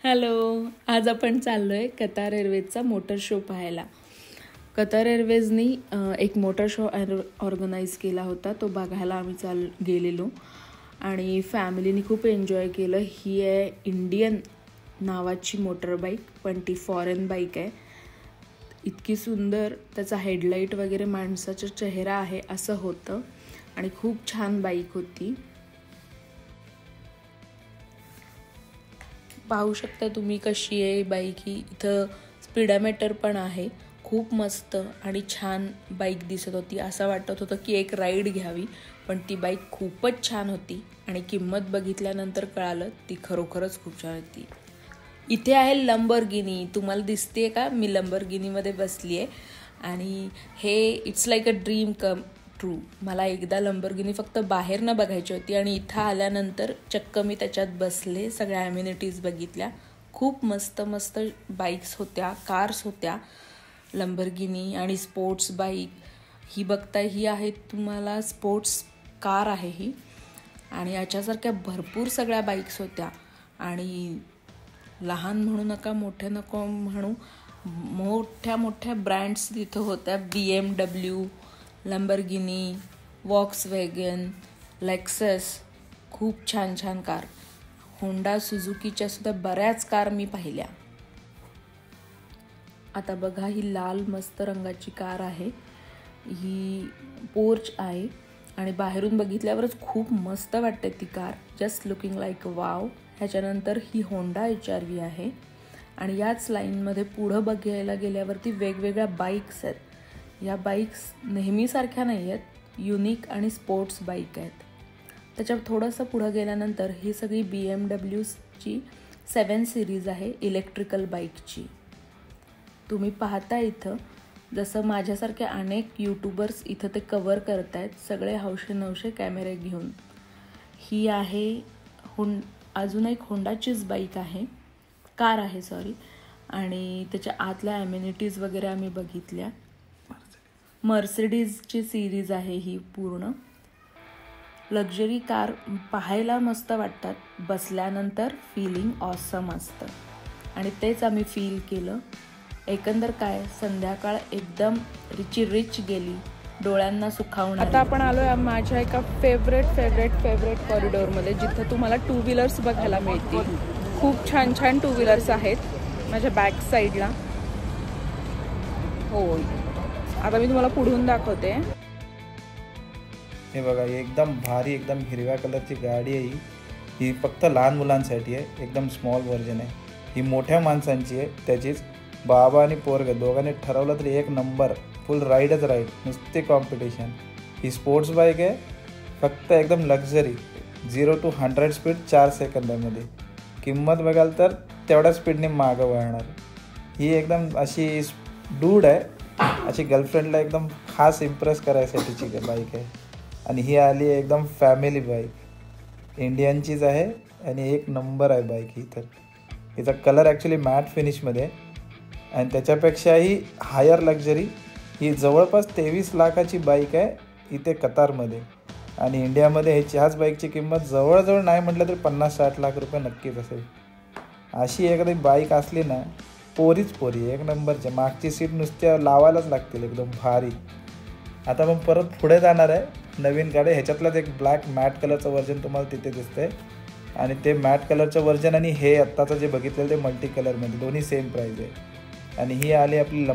Hello. आज आपण चाललो आहे कतार एअरवेजचा मोटर शो पाहायला. कतार एअरवेजनी एक मोटर शो ऑर्गनाईज केला होता, तो बघायला आम्ही गेलेलो आणि फॅमिलीने खूप एन्जॉय केलं. ही आहे इंडियन नावाची मोटर बाईक, पण ती फॉरेन बाईक आहे. इतकी सुंदर, त्याचा हेडलाईट वगैरे माणसाचा चेहरा आहे असं होतं आणि खूप छान बाईक होती. पाहू शकता तुम्ही कशी आहे बाईक ही. इथं स्पीडामीटर पण आहे. खूप मस्त आणि छान बाईक दिसत होती. असं वाटत होतं की एक राईड घ्यावी, पण ती बाईक खूपच छान होती आणि किंमत बघितल्यानंतर कळालं ती खरोखरच खूप छान होती. इथे आहे लंबोर्गिनी. तुम्हाला दिसते का? मी लंबोर्गिनीमध्ये बसली आहे आणि हे it's like a dream come true. मला एकदा लंबोर्गिनी फक्त बाहेर न बघायची होती आणि इथं आल्यानंतर चक्क मी त्याच्यात बसले, सगळ्या ॲम्युनिटीज बघितल्या. खूप मस्त मस्त बाईक्स होत्या, कार्स होत्या लंबोर्गिनी आणि स्पोर्ट्स बाईक. ही बघताय, ही आहे तुम्हाला स्पोर्ट्स कार आहे ही. आणि याच्यासारख्या भरपूर सगळ्या बाईक्स होत्या आणि लहान म्हणू नका, मोठ्या नको म्हणू, मोठ्या मोठ्या ब्रँड्स तिथं होत्या. BMW, लंबोर्गिनी, वॉक्सवॅगन, लेक्सस, खूप छान छान कार. होंडा सुझुकीच्या सुद्धा बऱ्याच कार मी पाहिल्या. आता बघा, ही लाल मस्त रंगाची कार आहे. ही पोर्च आहे आणि बाहेरून बघितल्यावरच खूप मस्त वाटते ती car. Just looking like wow. ह्याच्यानंतर ही होंडा HRV आहे आणि याच लाईनमध्ये पुढं बघायला गेल्यावरती वेगवेगळ्या बाईक्स आहेत. या बाईक्स नेहमीसारख्या नाही आहेत, युनिक आणि स्पोर्ट्स बाईक आहेत. त्याच्या थोडंसं पुढं गेल्यानंतर ही सगळी BMWची 7 सिरीज आहे, इलेक्ट्रिकल बाईकची. तुम्ही पाहता इथं जसं माझ्यासारखे अनेक यूट्यूबर्स इथं ते कवर करत आहेत, सगळे हौशे नवशे कॅमेरे घेऊन. ही आहे अजून एक होंडाचीच बाईक आहे, कार आहे सॉरी, आणि त्याच्या आतल्या ॲम्युनिटीज वगैरे आम्ही बघितल्या. मर्सिडीजची सिरीज आहे ही पूर्ण. लक्झरी कार पाहायला मस्त वाटतात, बसल्यानंतर फीलिंग ऑसम असतं आणि तेच आम्ही फील केलं. एकंदर काय, संध्याकाळ एकदम रिच गेली, डोळ्यांना सुखावणार. आता आपण आलो आहे माझ्या एका फेवरेट कॉरिडॉरमध्ये, जिथं तुम्हाला 2 व्हीलर्स बघायला मिळतील. खूप छान छान 2 व्हीलर्स आहेत माझ्या बॅक साईडला. हो, आता मी तुम्हाला पुढून दाखवते. हे बघा, एकदम भारी, एकदम हिरव्या कलरची गाडी आहे. ही फक्त लहान मुलांसाठी आहे, एकदम स्मॉल व्हर्जन आहे. ही मोठ्या माणसांची आहे, त्याचीच. बाबा आणि पोरग दोघांनी ठरवलं तरी एक नंबर, फुल राईडच राईड, नुसती कॉम्पिटिशन. ही स्पोर्ट्स बाईक आहे, फक्त एकदम लक्झरी. 0 to 100 speed 4 सेकंदामध्ये. किंमत बघाल तर तेवढ्या स्पीडने मागं वळणार. ही एकदम अशी डूड आहे, अशी गर्लफ्रेंडला एकदम खास इम्प्रेस करायसाठीची बाईक आहे. आणि ही आली आहे एकदम फॅमिली बाईक, इंडियनचीच आहे आणि एक नंबर आहे बाईक ही. तर हिचा कलर ॲक्च्युली मॅट फिनिशमध्ये आहे आणि त्याच्यापेक्षाही हायर लक्झरी. ही जवळपास 23 लाखाची बाईक आहे इथे कतारमध्ये. आणि इंडियामध्ये ह्याच बाईकची किंमत जवळजवळ नाही म्हटलं तरी 50-60 लाख रुपये नक्कीच असेल. अशी एखादी बाईक असली ना, पोरीच एक नंबरच्या. मागची सीट नुसत्या लावायलाच लागतील, एकदम भारी. आता मग परत पुढे जाणार आहे नवीन गाडी. ह्याच्यातलाच एक ब्लॅक मॅट कलरचं व्हर्जन तुम्हाला तिथे दिसतंय आणि ते मॅट कलरचं व्हर्जन आणि हे आत्ताचं जे बघितलेलं ते मल्टी कलरमध्ये, दोन्ही सेम प्राईज आहे. आणि ही आली आपली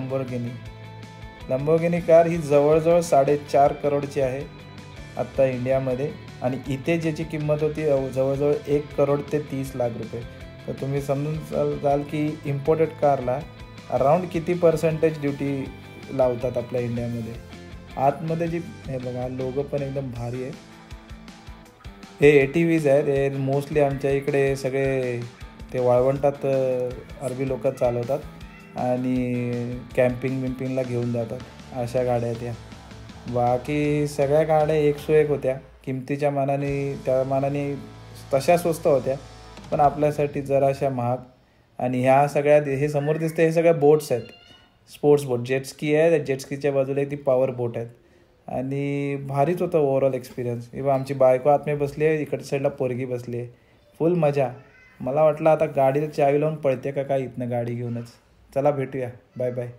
लंबोर्गिनी कार. ही जवळजवळ 4.5 करोडची आहे आत्ता इंडियामध्ये आणि इथे ज्याची किंमत होती जवळजवळ 1 करोड ते 30 लाख रुपये. तर तुम्ही समजून जाल की इम्पोर्टेड कारला अराऊंड किती % ड्युटी लावतात आपल्या इंडियामध्ये. आतमध्ये जी हे बघा, लोगो पण एकदम भारी आहे. हे ATVs आहेत. हे मोस्टली आमच्या इकडे सगळे ते वाळवंटात अरबी लोक चालवतात आणि कॅम्पिंगला घेऊन जातात, अशा गाड्या आहेत या. बाकी सगळ्या गाड्या 101 होत्या किमतीच्या मानाने. त्या मानाने तशा स्वस्त होत्या, पण आपल्यासाठी जराशा महाग. आणि ह्या सगळ्या, हे समोर दिसते, हे सगळ्या बोट्स आहेत, स्पोर्ट्स बोट. जेटस्की आहे, जेटस्कीच्या बाजूला ती पॉवर बोट आहेत. आणि भारीच होतं ओव्हरऑल एक्सपिरियन्स. इव्हन आमची बायको आतमध्ये बसली आहे, इकडच्या साईडला पोरगी बसली आहे. फुल मजा. मला वाटलं आता गाडीला चावी लावून पळते का काय इथनं गाडी घेऊनच. चला भेटूया, बाय बाय.